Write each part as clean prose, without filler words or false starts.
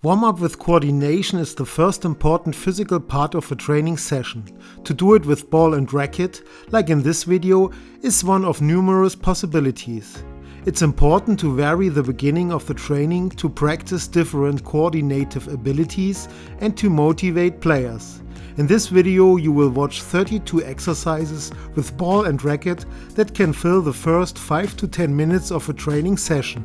Warm-up with coordination is the first important physical part of a training session. To do it with ball and racket, like in this video, is one of numerous possibilities. It's important to vary the beginning of the training to practice different coordinative abilities and to motivate players. In this video you will watch 32 exercises with ball and racket that can fill the first 5 to 10 minutes of a training session.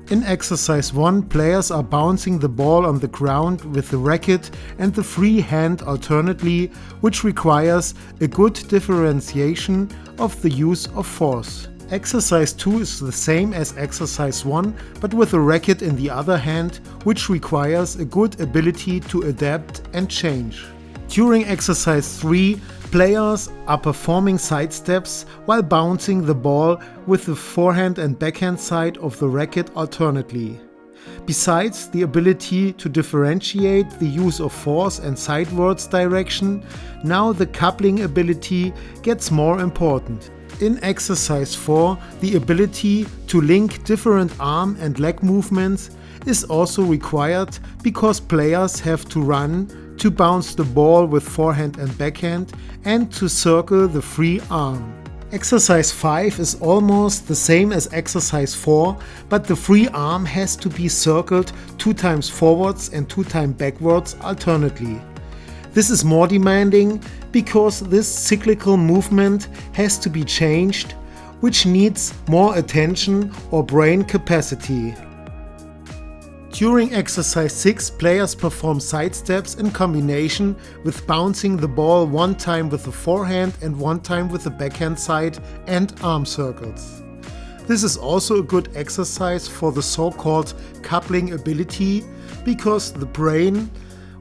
In exercise 1, players are bouncing the ball on the ground with the racket and the free hand alternately, which requires a good differentiation of the use of force. Exercise 2 is the same as exercise 1, but with the racket in the other hand, which requires a good ability to adapt and change. During exercise 3, players are performing side steps while bouncing the ball with the forehand and backhand side of the racket alternately. Besides the ability to differentiate the use of force and sidewards direction, now the coupling ability gets more important. In exercise 4, the ability to link different arm and leg movements is also required because players have to run to bounce the ball with forehand and backhand and to circle the free arm. Exercise 5 is almost the same as exercise 4, but the free arm has to be circled 2 times forwards and 2 times backwards alternately. This is more demanding because this cyclical movement has to be changed, which needs more attention or brain capacity. During exercise 6, players perform side steps in combination with bouncing the ball 1 time with the forehand and 1 time with the backhand side and arm circles. This is also a good exercise for the so-called coupling ability because the brain,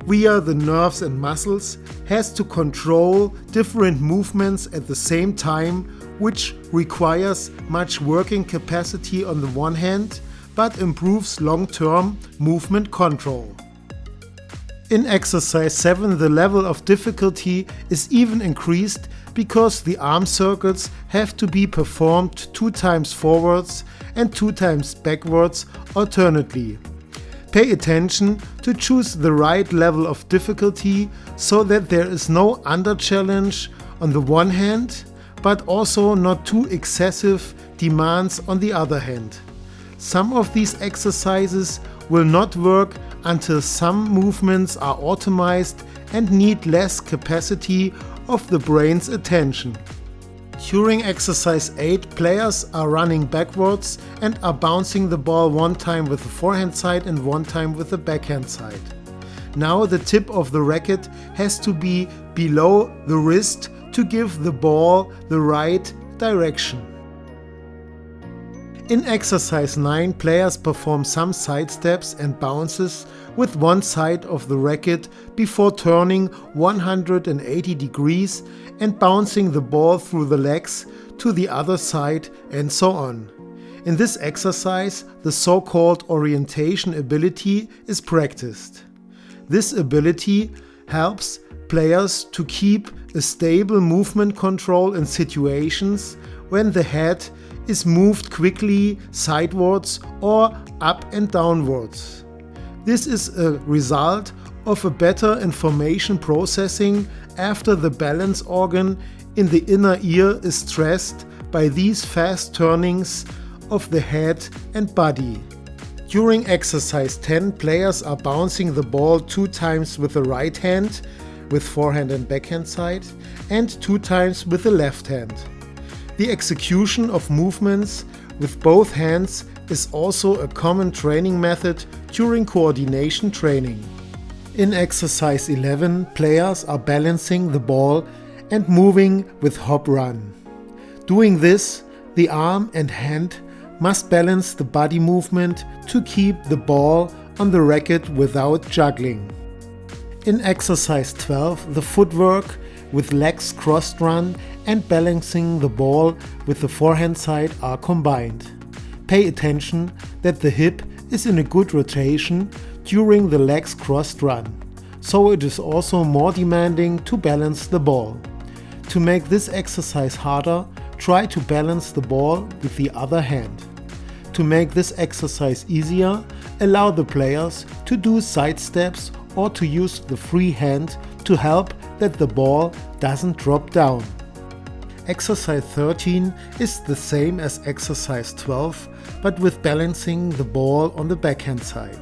via the nerves and muscles, has to control different movements at the same time, which requires much working capacity on the one hand, but improves long-term movement control. In exercise 7, the level of difficulty is even increased because the arm circles have to be performed 2 times forwards and 2 times backwards alternately. Pay attention to choose the right level of difficulty so that there is no under-challenge on the one hand, but also not too excessive demands on the other hand. Some of these exercises will not work until some movements are automized and need less capacity of the brain's attention. During exercise 8, players are running backwards and are bouncing the ball 1 time with the forehand side and 1 time with the backhand side. Now the tip of the racket has to be below the wrist to give the ball the right direction. In exercise 9, players perform some side steps and bounces with one side of the racket before turning 180 degrees and bouncing the ball through the legs to the other side and so on. In this exercise, the so-called orientation ability is practiced. This ability helps players to keep a stable movement control in situations when the head is moved quickly sidewards or up and downwards. This is a result of a better information processing after the balance organ in the inner ear is stressed by these fast turnings of the head and body. During exercise 10, players are bouncing the ball 2 times with the right hand, with forehand and backhand side, and 2 times with the left hand. The execution of movements with both hands is also a common training method during coordination training. In exercise 11, players are balancing the ball and moving with hop-run. Doing this, the arm and hand must balance the body movement to keep the ball on the racket without juggling. In exercise 12, the footwork with legs crossed run and balancing the ball with the forehand side are combined. Pay attention that the hip is in a good rotation during the legs crossed run, so it is also more demanding to balance the ball. To make this exercise harder, try to balance the ball with the other hand. To make this exercise easier, allow the players to do side steps or to use the free hand to help that the ball doesn't drop down. Exercise 13 is the same as exercise 12, but with balancing the ball on the backhand side.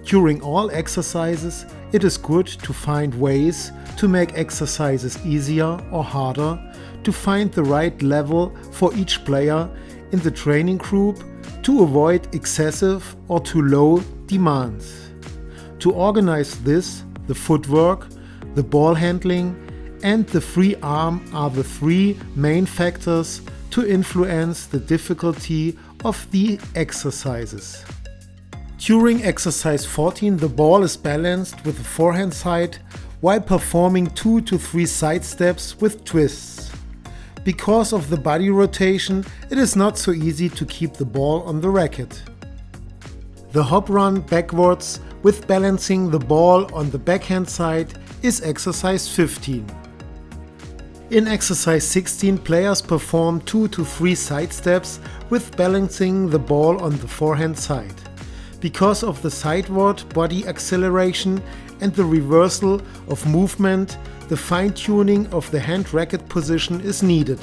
During all exercises, it is good to find ways to make exercises easier or harder, to find the right level for each player in the training group, to avoid excessive or too low demands. To organize this, the footwork, the ball handling, and the free arm are the three main factors to influence the difficulty of the exercises. During exercise 14, the ball is balanced with the forehand side while performing 2 to 3 side steps with twists. Because of the body rotation, it is not so easy to keep the ball on the racket. The hop run backwards with balancing the ball on the backhand side is exercise 15. In exercise 16, players perform 2 to 3 side steps with balancing the ball on the forehand side. Because of the sideward body acceleration and the reversal of movement, the fine-tuning of the hand racket position is needed.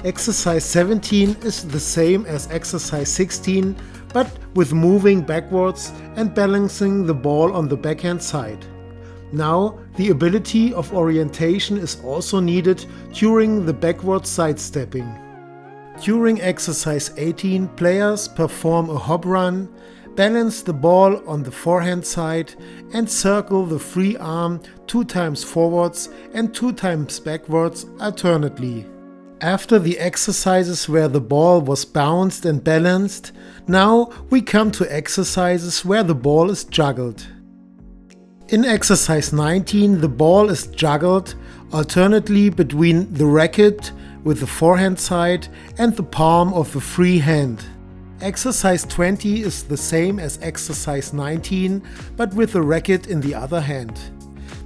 Exercise 17 is the same as exercise 16, but with moving backwards and balancing the ball on the backhand side. Now, the ability of orientation is also needed during the backward sidestepping. During exercise 18, players perform a hop run, balance the ball on the forehand side and circle the free arm 2 times forwards and 2 times backwards alternately. After the exercises where the ball was bounced and balanced, now we come to exercises where the ball is juggled. In exercise 19, the ball is juggled alternately between the racket with the forehand side and the palm of the free hand. Exercise 20 is the same as exercise 19, but with the racket in the other hand.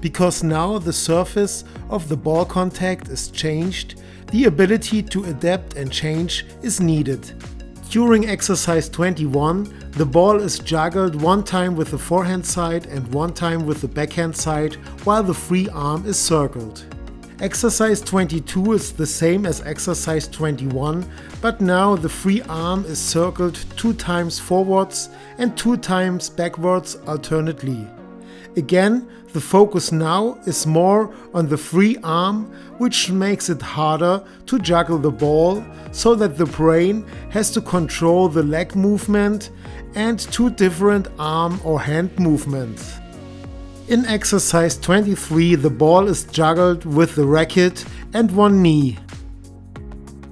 Because now the surface of the ball contact is changed, the ability to adapt and change is needed. During exercise 21, the ball is juggled 1 time with the forehand side and 1 time with the backhand side while the free arm is circled. Exercise 22 is the same as exercise 21, but now the free arm is circled 2 times forwards and 2 times backwards alternately. Again, the focus now is more on the free arm, which makes it harder to juggle the ball, so that the brain has to control the leg movement and 2 different arm or hand movements. In exercise 23, the ball is juggled with the racket and 1 knee.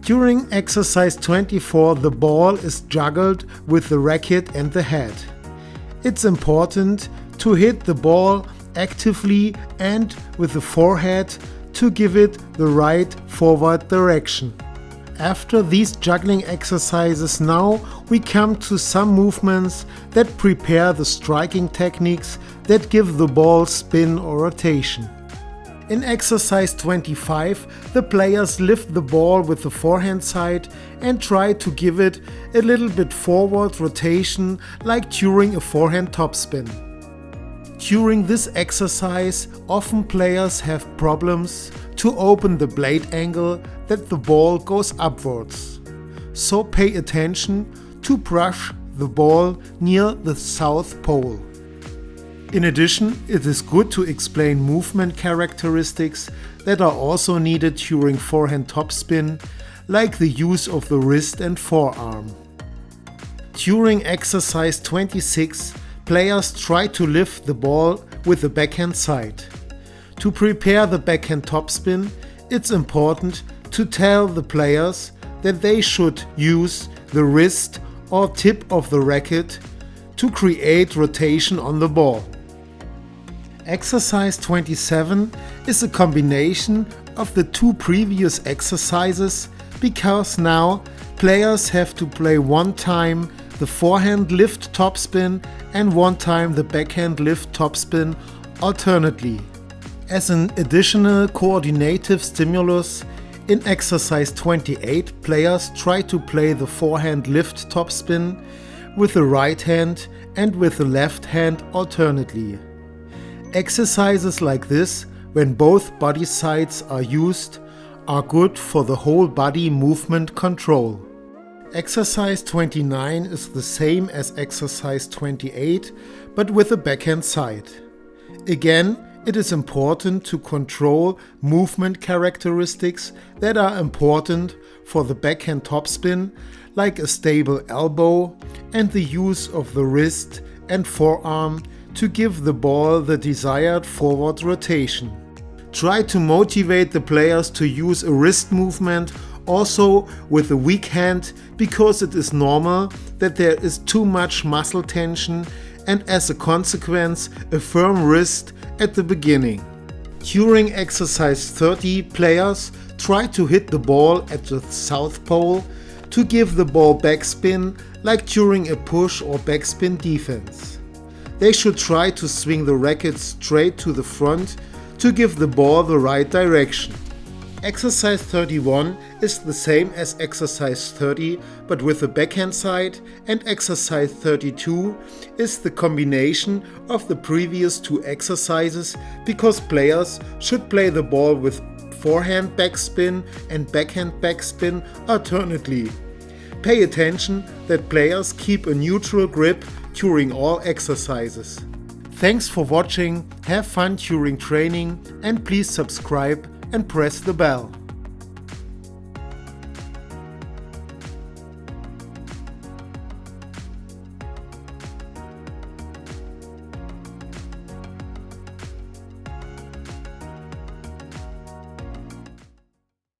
During exercise 24, the ball is juggled with the racket and the head. It's important to hit the ball actively and with the forehead to give it the right forward direction. After these juggling exercises, now we come to some movements that prepare the striking techniques that give the ball spin or rotation. In exercise 25, the players lift the ball with the forehand side and try to give it a little bit forward rotation like during a forehand topspin. During this exercise, often players have problems to open the blade angle that the ball goes upwards. So pay attention to brush the ball near the south pole. In addition, it is good to explain movement characteristics that are also needed during forehand topspin, like the use of the wrist and forearm. During exercise 26, players try to lift the ball with the backhand side. To prepare the backhand topspin, it's important to tell the players that they should use the wrist or tip of the racket to create rotation on the ball. Exercise 27 is a combination of the 2 previous exercises, because now players have to play 1 time the forehand lift topspin and 1 time the backhand lift topspin alternately. As an additional coordinative stimulus, in exercise 28, players try to play the forehand lift topspin with the right hand and with the left hand alternately. Exercises like this, when both body sides are used, are good for the whole body movement control. Exercise 29 is the same as exercise 28, but with the backhand side. Again, it is important to control movement characteristics that are important for the backhand topspin, like a stable elbow and the use of the wrist and forearm to give the ball the desired forward rotation. Try to motivate the players to use a wrist movement also with a weak hand, because it is normal that there is too much muscle tension and as a consequence a firm wrist at the beginning. During exercise 30, players try to hit the ball at the south pole to give the ball backspin like during a push or backspin defense. They should try to swing the racket straight to the front to give the ball the right direction. Exercise 31 is the same as exercise 30 but with the backhand side, and exercise 32 is the combination of the previous two exercises because players should play the ball with forehand backspin and backhand backspin alternately. Pay attention that players keep a neutral grip during all exercises. Thanks for watching, have fun during training, and please subscribe and press the bell.